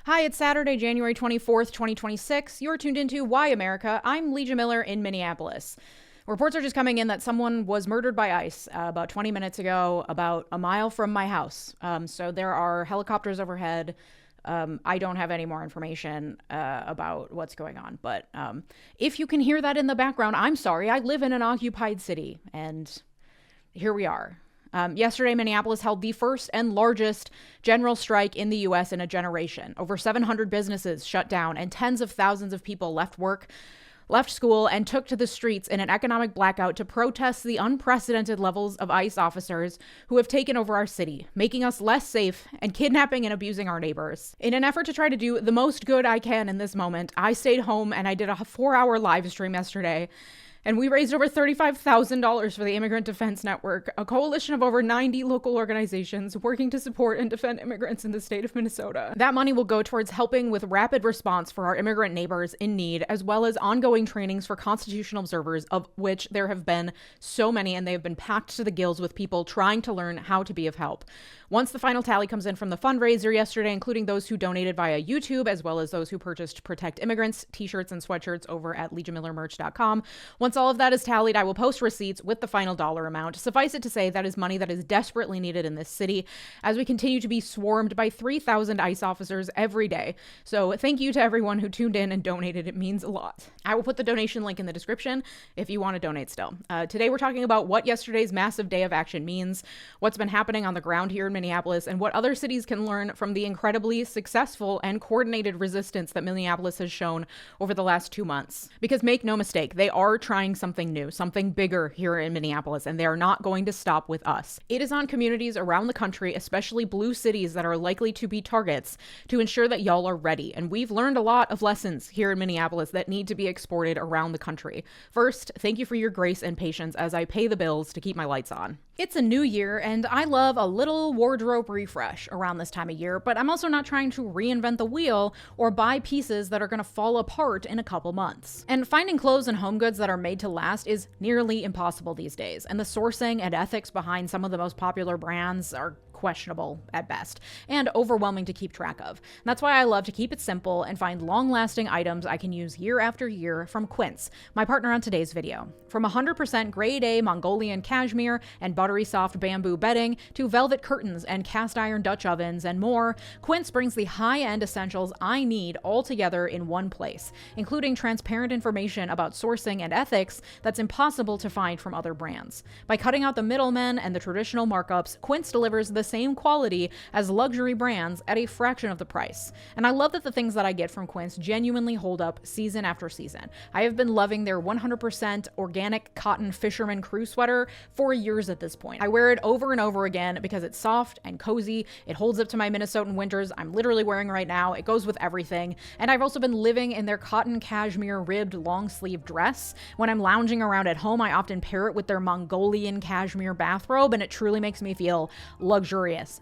Hi, it's Saturday, January 24th, 2026. You're tuned into Why America. I'm Leeja Miller in Minneapolis. Reports are just coming in that someone was murdered by ICE about 20 minutes ago, about a mile from my house. So there are helicopters overhead. I don't have any more information about what's going on. But if you can hear that in the background, I'm sorry. I live in an occupied city, and here we are. Yesterday, Minneapolis held the first and largest general strike in the U.S. in a generation. Over 700 businesses shut down, and tens of thousands of people left work, left school, and took to the streets in an economic blackout to protest the unprecedented levels of ICE officers who have taken over our city, making us less safe and kidnapping and abusing our neighbors. In an effort to try to do the most good I can in this moment, I stayed home and I did a 4-hour live stream yesterday. And we raised over $35,000 for the Immigrant Defense Network, a coalition of over 90 local organizations working to support and defend immigrants in the state of Minnesota. That money will go towards helping with rapid response for our immigrant neighbors in need, as well as ongoing trainings for constitutional observers, of which there have been so many, and they have been packed to the gills with people trying to learn how to be of help. Once the final tally comes in from the fundraiser yesterday, including those who donated via YouTube, as well as those who purchased Protect Immigrants t-shirts and sweatshirts over at LeejaMillerMerch.com. Once all of that is tallied, I will post receipts with the final dollar amount. Suffice it to say, that is money that is desperately needed in this city as we continue to be swarmed by 3,000 ICE officers every day. So thank you to everyone who tuned in and donated. It means a lot. I will put the donation link in the description if you want to donate still. Today we're talking about what yesterday's massive day of action means, what's been happening on the ground here in Minneapolis, and what other cities can learn from the incredibly successful and coordinated resistance that Minneapolis has shown over the last 2 months. Because make no mistake, they are trying something new, something bigger here in Minneapolis, and they are not going to stop with us. It is on communities around the country, especially blue cities that are likely to be targets, to ensure that y'all are ready. And we've learned a lot of lessons here in Minneapolis that need to be exported around the country. First, thank you for your grace and patience as I pay the bills to keep my lights on. It's a new year, and I love a little wardrobe refresh around this time of year, but I'm also not trying to reinvent the wheel or buy pieces that are going to fall apart in a couple months. And finding clothes and home goods that are made to last is nearly impossible these days, and the sourcing and ethics behind some of the most popular brands are questionable at best, and overwhelming to keep track of. And that's why I love to keep it simple and find long-lasting items I can use year after year from Quince, my partner on today's video. From 100% grade A Mongolian cashmere and buttery soft bamboo bedding to velvet curtains and cast iron Dutch ovens and more, Quince brings the high-end essentials I need all together in one place, including transparent information about sourcing and ethics that's impossible to find from other brands. By cutting out the middlemen and the traditional markups, Quince delivers the same quality as luxury brands at a fraction of the price. And I love that the things that I get from Quince genuinely hold up season after season. I have been loving their 100% organic cotton fisherman crew sweater for years at this point. I wear it over and over again because it's soft and cozy. It holds up to my Minnesotan winters I'm literally wearing right now. It goes with everything. And I've also been living in their cotton cashmere ribbed long sleeve dress. When I'm lounging around at home, I often pair it with their Mongolian cashmere bathrobe, and it truly makes me feel luxurious,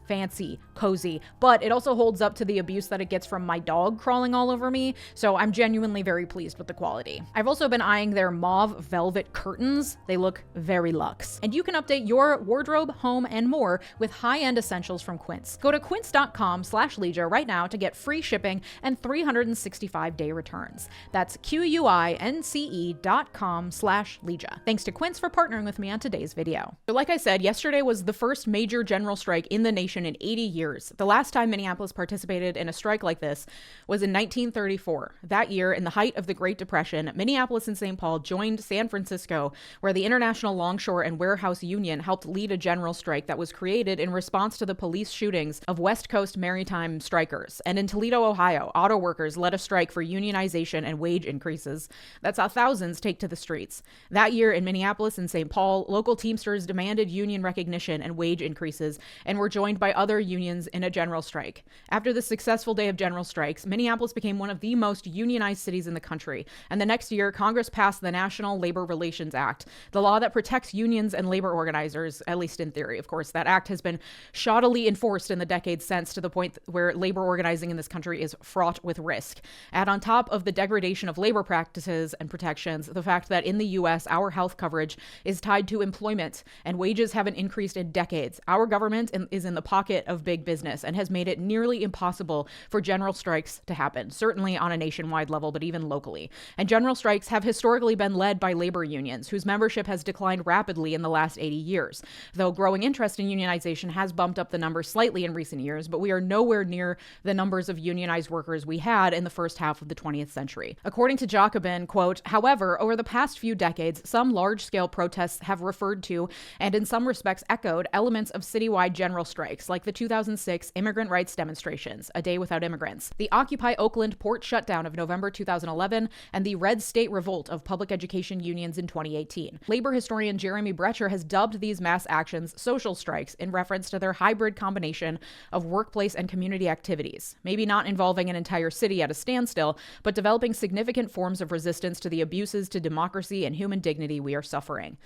fancy, cozy, but it also holds up to the abuse that it gets from my dog crawling all over me, so I'm genuinely very pleased with the quality. I've also been eyeing their mauve velvet curtains. They look very luxe. And you can update your wardrobe, home, and more with high-end essentials from Quince. Go to quince.com/Leeja right now to get free shipping and 365-day returns. That's QUINCE.com/Leeja. Thanks to Quince for partnering with me on today's video. So like I said, yesterday was the first major general strike in the nation in 80 years. The last time Minneapolis participated in a strike like this was in 1934. That year, in the height of the Great Depression, Minneapolis and St. Paul joined San Francisco, where the International Longshore and Warehouse Union helped lead a general strike that was created in response to the police shootings of West Coast maritime strikers. And in Toledo, Ohio, auto workers led a strike for unionization and wage increases. That saw thousands take to the streets. That year in Minneapolis and St. Paul, local Teamsters demanded union recognition and wage increases, and were joined by other unions in a general strike. After the successful day of general strikes, Minneapolis became one of the most unionized cities in the country, and the next year, Congress passed the National Labor Relations Act, the law that protects unions and labor organizers, at least in theory. Of course, that act has been shoddily enforced in the decades since, to the point where labor organizing in this country is fraught with risk. Add on top of the degradation of labor practices and protections, the fact that in the U.S., our health coverage is tied to employment, and wages haven't increased in decades. Our government, in is in the pocket of big business and has made it nearly impossible for general strikes to happen, certainly on a nationwide level, but even locally. And general strikes have historically been led by labor unions, whose membership has declined rapidly in the last 80 years. Though growing interest in unionization has bumped up the numbers slightly in recent years, but we are nowhere near the numbers of unionized workers we had in the first half of the 20th century. According to 𝗖𝗢𝗡𝗡𝗘𝗥𝗦, quote, however, over the past few decades, some large-scale protests have referred to, and in some respects echoed, elements of citywide general strikes, like the 2006 immigrant rights demonstrations, A Day Without Immigrants, the Occupy Oakland port shutdown of November 2011, and the Red State Revolt of public education unions in 2018. Labor historian Jeremy Brecher has dubbed these mass actions social strikes in reference to their hybrid combination of workplace and community activities, maybe not involving an entire city at a standstill, but developing significant forms of resistance to the abuses to democracy and human dignity we are suffering.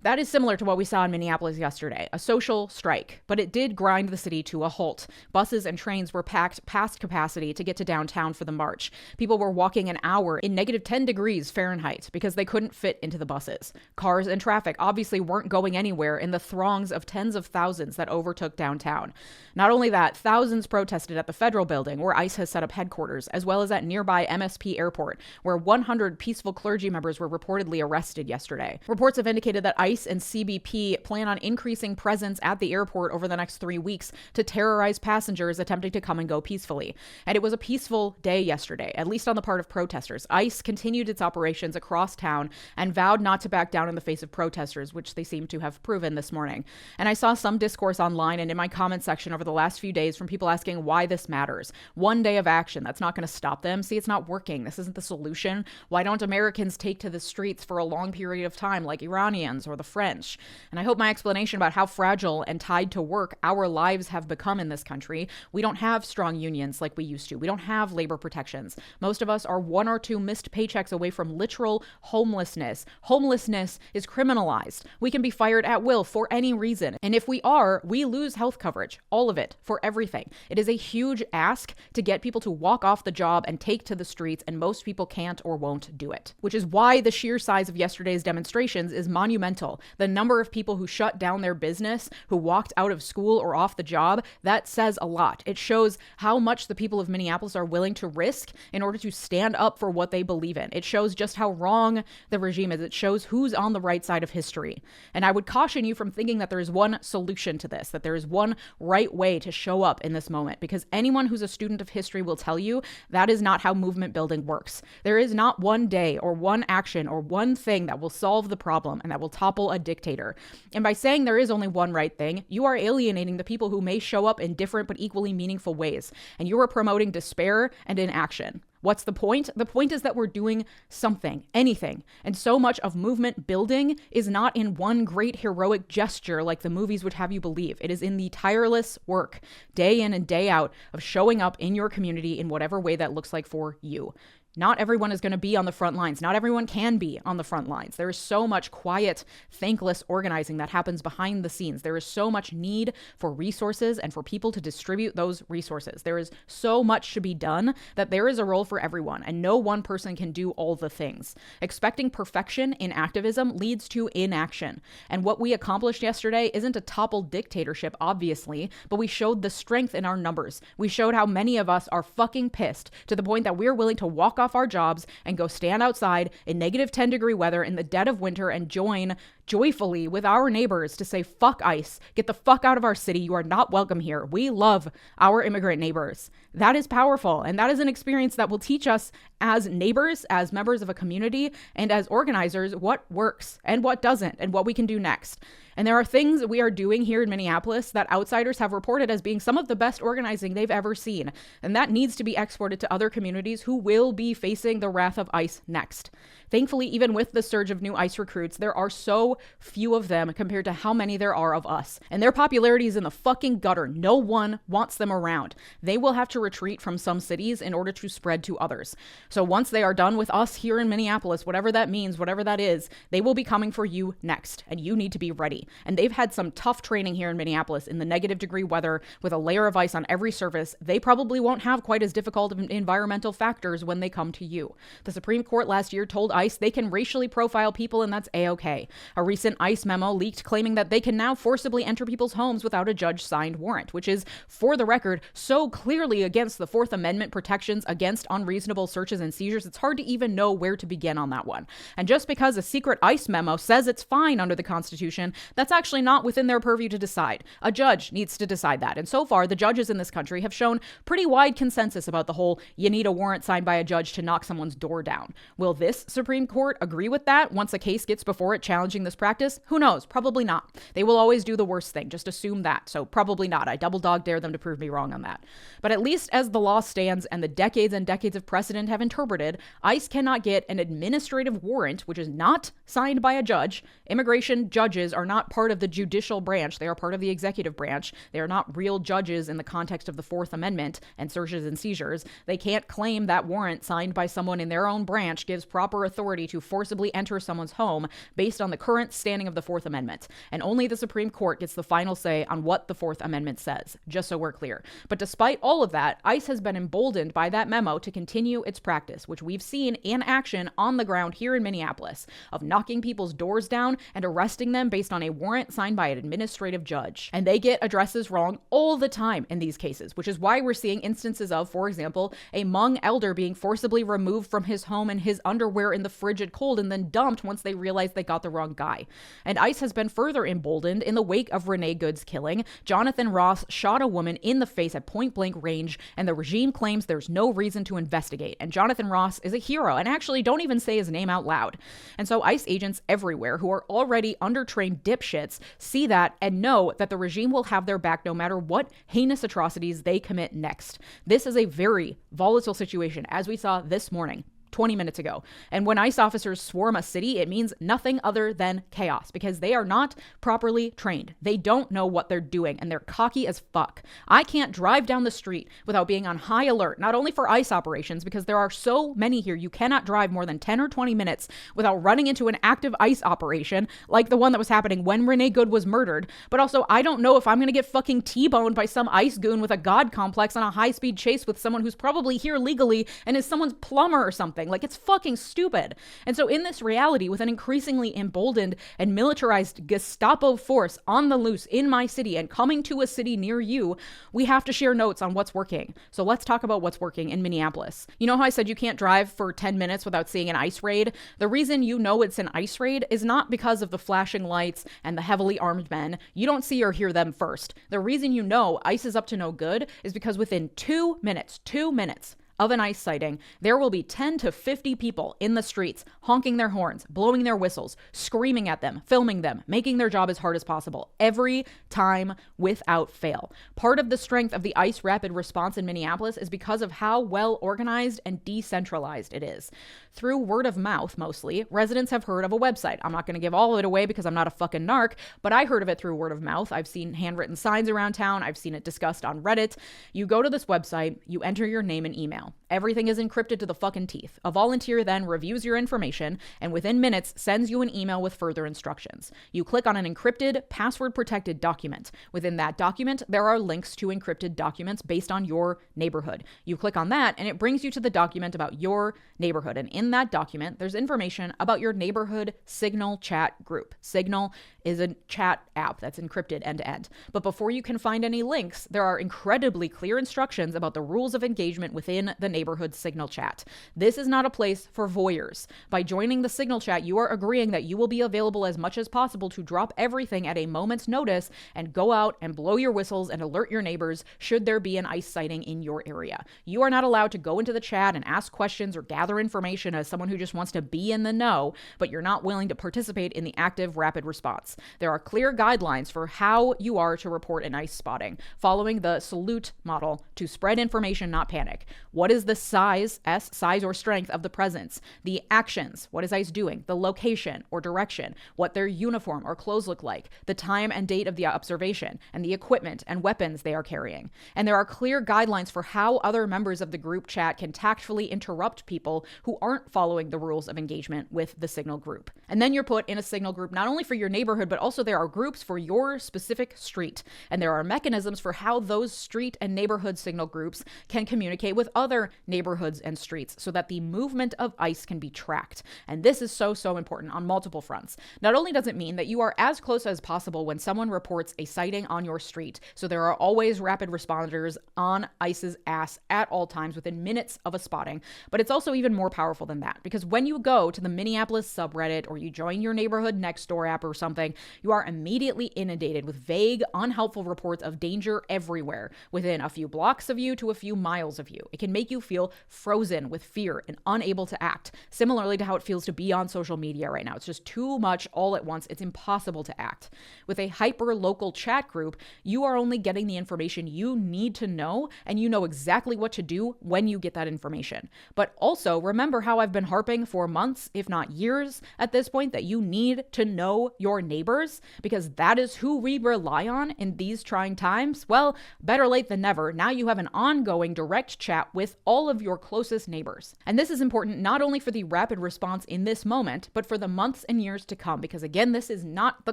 That is similar to what we saw in Minneapolis yesterday, a social strike, but it did grind the city to a halt. Buses and trains were packed past capacity to get to downtown for the march. People were walking an hour in negative 10 degrees Fahrenheit because they couldn't fit into the buses. Cars and traffic obviously weren't going anywhere in the throngs of tens of thousands that overtook downtown. Not only that, thousands protested at the federal building where ICE has set up headquarters, as well as at nearby MSP Airport, where 100 peaceful clergy members were reportedly arrested yesterday. Reports have indicated that ICE and CBP plan on increasing presence at the airport over the next 3 weeks to terrorize passengers attempting to come and go peacefully. And it was a peaceful day yesterday, at least on the part of protesters. ICE continued its operations across town and vowed not to back down in the face of protesters, which they seem to have proven this morning. And I saw some discourse online and in my comment section over the last few days from people asking why this matters. One day of action, that's not going to stop them. See, it's not working. This isn't the solution. Why don't Americans take to the streets for a long period of time like Iranians or the French? And I hope my explanation about how fragile and tied to work our lives have become in this country. We don't have strong unions like we used to. We don't have labor protections. Most of us are 1 or 2 missed paychecks away from literal homelessness. Homelessness is criminalized. We can be fired at will for any reason. And if we are, we lose health coverage. All of it, for everything. It is a huge ask to get people to walk off the job and take to the streets, and most people can't or won't do it. Which is why the sheer size of yesterday's demonstrations is monumental. The number of people who shut down their business, who walked out of school or off the job, that says a lot. It shows how much the people of Minneapolis are willing to risk in order to stand up for what they believe in. It shows just how wrong the regime is. It shows who's on the right side of history. And I would caution you from thinking that there is one solution to this, that there is one right way to show up in this moment, because anyone who's a student of history will tell you that is not how movement building works. There is not one day or one action or one thing that will solve the problem and that will topple a dictator. And by saying there is only one right thing, you are alienating the people who may show up in different but equally meaningful ways, and you are promoting despair and inaction. What's the point? The point is that we're doing something, anything. And so much of movement building is not in one great heroic gesture like the movies would have you believe. It is in the tireless work, day in and day out, of showing up in your community in whatever way that looks like for you. Not everyone is going to be on the front lines. Not everyone can be on the front lines. There is so much quiet, thankless organizing that happens behind the scenes. There is so much need for resources and for people to distribute those resources. There is so much to be done that there is a role for everyone, and no one person can do all the things. Expecting perfection in activism leads to inaction. And what we accomplished yesterday isn't a toppled dictatorship, obviously, but we showed the strength in our numbers. We showed how many of us are fucking pissed to the point that we're willing to walk off our jobs and go stand outside in negative 10-degree weather in the dead of winter and join joyfully with our neighbors to say, fuck ICE, get the fuck out of our city, you are not welcome here. We love our immigrant neighbors. That is powerful, and that is an experience that will teach us as neighbors, as members of a community, and as organizers what works and what doesn't, and what we can do next. And there are things we are doing here in Minneapolis that outsiders have reported as being some of the best organizing they've ever seen. And that needs to be exported to other communities who will be facing the wrath of ICE next. Thankfully, even with the surge of new ICE recruits, there are so few of them compared to how many there are of us. And their popularity is in the fucking gutter. No one wants them around. They will have to retreat from some cities in order to spread to others. So once they are done with us here in Minneapolis, whatever that means, whatever that is, they will be coming for you next. And you need to be ready. And they've had some tough training here in Minneapolis in the negative degree weather with a layer of ice on every surface. They probably won't have quite as difficult of environmental factors when they come come to you. The Supreme Court last year told ICE they can racially profile people, and that's A-OK. A recent ICE memo leaked claiming that they can now forcibly enter people's homes without a judge-signed warrant, which is, for the record, so clearly against the Fourth Amendment protections against unreasonable searches and seizures, it's hard to even know where to begin on that one. And just because a secret ICE memo says it's fine under the Constitution, that's actually not within their purview to decide. A judge needs to decide that. And so far, the judges in this country have shown pretty wide consensus about the whole you need a warrant signed by a judge to knock someone's door down. Will this Supreme Court agree with that once a case gets before it challenging this practice? Who knows? Probably not. They will always do the worst thing. Just assume that. So probably not. I double dog dare them to prove me wrong on that. But at least as the law stands and the decades and decades of precedent have interpreted, ICE cannot get an administrative warrant, which is not signed by a judge. Immigration judges are not part of the judicial branch. They are part of the executive branch. They are not real judges in the context of the Fourth Amendment and searches and seizures. They can't claim that warrant signed by someone in their own branch gives proper authority to forcibly enter someone's home based on the current standing of the Fourth Amendment. And only the Supreme Court gets the final say on what the Fourth Amendment says, just so we're clear. But despite all of that, ICE has been emboldened by that memo to continue its practice, which we've seen in action on the ground here in Minneapolis, of knocking people's doors down and arresting them based on a warrant signed by an administrative judge. And they get addresses wrong all the time in these cases, which is why we're seeing instances of, for example, a Hmong elder being forcibly removed from his home and his underwear in the frigid cold and then dumped once they realized they got the wrong guy. And ICE has been further emboldened in the wake of 𝗓𝗍𝗠𝗔𝗜𝗠𝗠 killing. Jonathan Ross shot a woman in the face at point-blank range, and the regime claims there's no reason to investigate. And Jonathan Ross is a hero, and actually don't even say his name out loud. And so ICE agents everywhere who are already undertrained dipshits see that and know that the regime will have their back no matter what heinous atrocities they commit next. This is a very volatile situation, as we saw this morning. 20 minutes ago. And when ICE officers swarm a city, it means nothing other than chaos because they are not properly trained. They don't know what they're doing and they're cocky as fuck. I can't drive down the street without being on high alert, not only for ICE operations, because there are so many here. You cannot drive more than 10 or 20 minutes without running into an active ICE operation like the one that was happening when 𝗓𝗍𝗠𝗏 was murdered. But also, I don't know if I'm going to get fucking T-boned by some ICE goon with a god complex on a high-speed chase with someone who's probably here legally and is someone's plumber or something. Like, it's fucking stupid. And so in this reality, with an increasingly emboldened and militarized Gestapo force on the loose in my city and coming to a city near you, we have to share notes on what's working. So let's talk about what's working in Minneapolis. You know how I said you can't drive for 10 minutes without seeing an ICE raid? The reason you know it's an ICE raid is not because of the flashing lights and the heavily armed men. You don't see or hear them first. The reason you know ICE is up to no good is because within 2 minutes of an ICE sighting, there will be 10 to 50 people in the streets honking their horns, blowing their whistles, screaming at them, filming them, making their job as hard as possible, every time without fail. Part of the strength of the ICE rapid response in Minneapolis is because of how well organized and decentralized it is. Through word of mouth, mostly, residents have heard of a website. I'm not going to give all of it away because I'm not a fucking narc, but I heard of it through word of mouth. I've seen handwritten signs around town. I've seen it discussed on Reddit. You go to this website, you enter your name and email. Everything is encrypted to the fucking teeth. A volunteer then reviews your information and within minutes sends you an email with further instructions. You click on an encrypted, password-protected document. Within that document, there are links to encrypted documents based on your neighborhood. You click on that and it brings you to the document about your neighborhood. And in that document, there's information about your neighborhood Signal chat group. Signal is a chat app that's encrypted end-to-end. But before you can find any links, there are incredibly clear instructions about the rules of engagement within the neighborhood Signal chat. This is not a place for voyeurs. By joining the Signal chat, you are agreeing that you will be available as much as possible to drop everything at a moment's notice and go out and blow your whistles and alert your neighbors should there be an ICE sighting in your area. You are not allowed to go into the chat and ask questions or gather information as someone who just wants to be in the know, but you're not willing to participate in the active rapid response. There are clear guidelines for how you are to report an ICE spotting, following the salute model to spread information, not panic. What is the size, size or strength of the presence? The actions, what is ICE doing? The location or direction, what their uniform or clothes look like, the time and date of the observation, and the equipment and weapons they are carrying. And there are clear guidelines for how other members of the group chat can tactfully interrupt people who aren't following the rules of engagement with the Signal group. And then you're put in a Signal group not only for your neighborhood, but also there are groups for your specific street. And there are mechanisms for how those street and neighborhood Signal groups can communicate with other their neighborhoods and streets so that the movement of ICE can be tracked. And this is so important on multiple fronts. Not only does it mean that you are as close as possible when someone reports a sighting on your street, so there are always rapid responders on ICE's ass at all times within minutes of a spotting, but it's also even more powerful than that, because when you go to the Minneapolis subreddit or you join your neighborhood next door app or something, you are immediately inundated with vague, unhelpful reports of danger everywhere, within a few blocks of you to a few miles of you. It can make you feel frozen with fear and unable to act, similarly to how it feels to be on social media right now. It's just too much all at once. It's impossible to act. With a hyper-local chat group, you are only getting the information you need to know, and you know exactly what to do when you get that information. But also, remember how I've been harping for months, if not years at this point, that you need to know your neighbors, because that is who we rely on in these trying times. Well, better late than never. Now you have an ongoing direct chat with all of your closest neighbors. And this is important not only for the rapid response in this moment, but for the months and years to come, because again, this is not the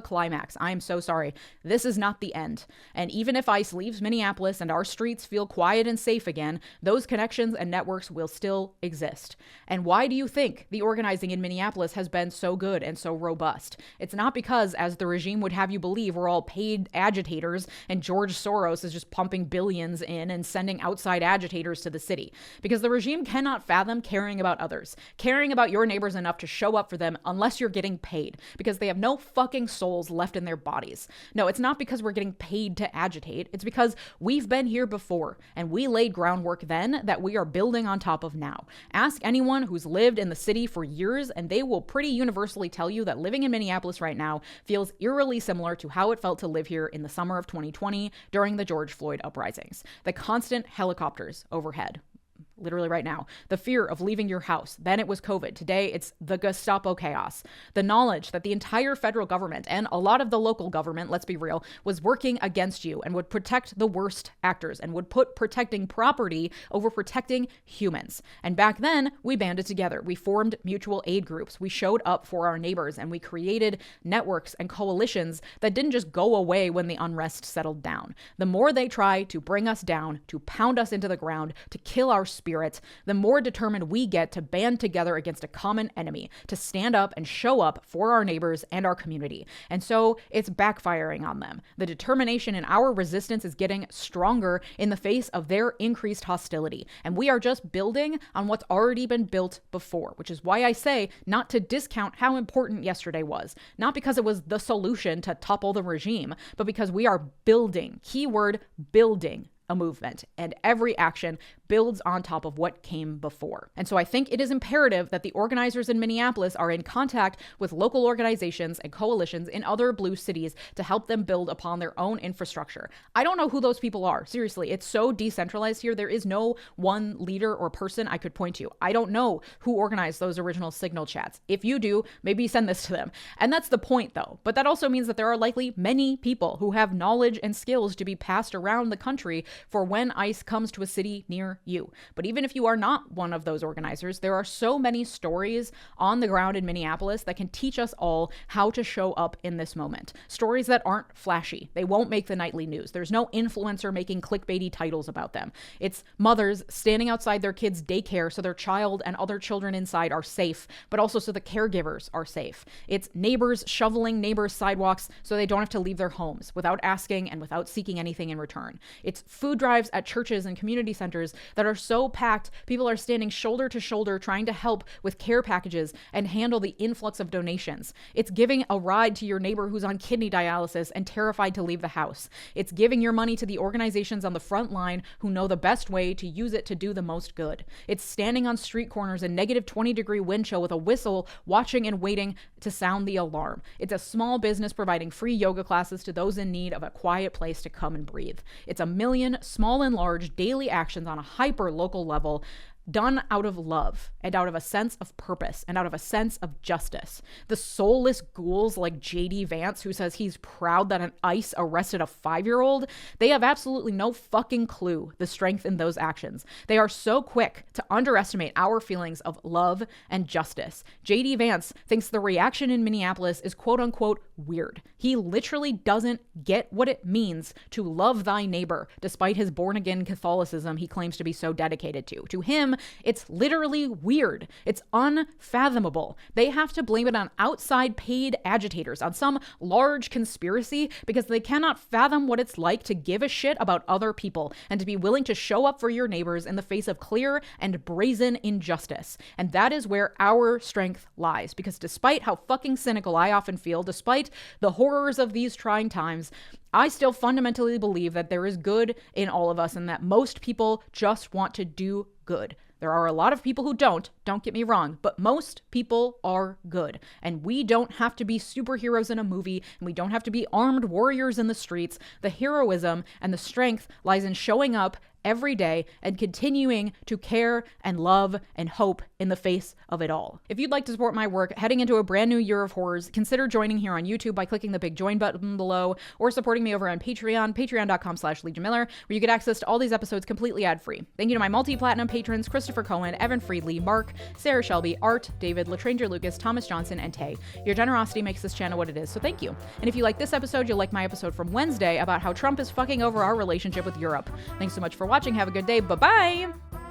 climax. I am so sorry. This is not the end. And even if ICE leaves Minneapolis and our streets feel quiet and safe again, those connections and networks will still exist. And why do you think the organizing in Minneapolis has been so good and so robust? It's not because, as the regime would have you believe, we're all paid agitators and George Soros is just pumping billions in and sending outside agitators to the city. Because the regime cannot fathom caring about others, caring about your neighbors enough to show up for them unless you're getting paid, because they have no fucking souls left in their bodies. No, it's not because we're getting paid to agitate. It's because we've been here before and we laid groundwork then that we are building on top of now. Ask anyone who's lived in the city for years and they will pretty universally tell you that living in Minneapolis right now feels eerily similar to how it felt to live here in the summer of 2020 during the George Floyd uprisings. The constant helicopters overhead. Literally right now. The fear of leaving your house. Then it was COVID. Today, it's the Gestapo chaos. The knowledge that the entire federal government and a lot of the local government, let's be real, was working against you and would protect the worst actors and would put protecting property over protecting humans. And back then, we banded together. We formed mutual aid groups. We showed up for our neighbors and we created networks and coalitions that didn't just go away when the unrest settled down. The more they try to bring us down, to pound us into the ground, to kill our spirit, the more determined we get to band together against a common enemy, to stand up and show up for our neighbors and our community. And so it's backfiring on them. The determination in our resistance is getting stronger in the face of their increased hostility. And we are just building on what's already been built before, which is why I say not to discount how important yesterday was. Not because it was the solution to topple the regime, but because we are building, keyword building, a movement, and every action builds on top of what came before. And so I think it is imperative that the organizers in Minneapolis are in contact with local organizations and coalitions in other blue cities to help them build upon their own infrastructure. I don't know who those people are. Seriously, it's so decentralized here. There is no one leader or person I could point to. I don't know who organized those original Signal chats. If you do, maybe send this to them. And that's the point, though. But that also means that there are likely many people who have knowledge and skills to be passed around the country for when ICE comes to a city near you. But even if you are not one of those organizers, there are so many stories on the ground in Minneapolis that can teach us all how to show up in this moment. Stories that aren't flashy. They won't make the nightly news. There's no influencer making clickbaity titles about them. It's mothers standing outside their kids' daycare so their child and other children inside are safe, but also so the caregivers are safe. It's neighbors shoveling neighbors' sidewalks so they don't have to leave their homes without asking and without seeking anything in return. It's food drives at churches and community centers that are so packed, people are standing shoulder to shoulder trying to help with care packages and handle the influx of donations. It's giving a ride to your neighbor who's on kidney dialysis and terrified to leave the house. It's giving your money to the organizations on the front line who know the best way to use it to do the most good. It's standing on street corners in negative 20-degree wind chill with a whistle, watching and waiting to sound the alarm. It's a small business providing free yoga classes to those in need of a quiet place to come and breathe. It's a million small and large daily actions on a hyper local level done out of love and out of a sense of purpose and out of a sense of justice. The soulless ghouls like J.D. Vance, who says he's proud that an ICE arrested a 5-year-old, they have absolutely no fucking clue the strength in those actions. They are so quick to underestimate our feelings of love and justice. J.D. Vance thinks the reaction in Minneapolis is quote unquote weird. He literally doesn't get what it means to love thy neighbor, despite his born-again Catholicism he claims to be so dedicated to. To him, it's literally weird. It's unfathomable. They have to blame it on outside paid agitators, on some large conspiracy, because they cannot fathom what it's like to give a shit about other people and to be willing to show up for your neighbors in the face of clear and brazen injustice. And that is where our strength lies, because despite how fucking cynical I often feel, despite the horrors of these trying times, I still fundamentally believe that there is good in all of us and that most people just want to do good. There are a lot of people who don't get me wrong, but most people are good. And we don't have to be superheroes in a movie, and we don't have to be armed warriors in the streets. The heroism and the strength lies in showing up every day and continuing to care and love and hope in the face of it all. If you'd like to support my work heading into a brand new year of horrors, consider joining here on YouTube by clicking the big join button below or supporting me over on Patreon, patreon.com/LeejaMiller, where you get access to all these episodes completely ad-free. Thank you to my multi-platinum patrons, Christopher Cohen, Evan Friedley, Mark, Sarah Shelby, Art, David, Latranger Lucas, Thomas Johnson, and Tay. Your generosity makes this channel what it is, so thank you. And if you like this episode, you'll like my episode from Wednesday about how Trump is fucking over our relationship with Europe. Thanks so much for watching. Have a good day. Bye-bye.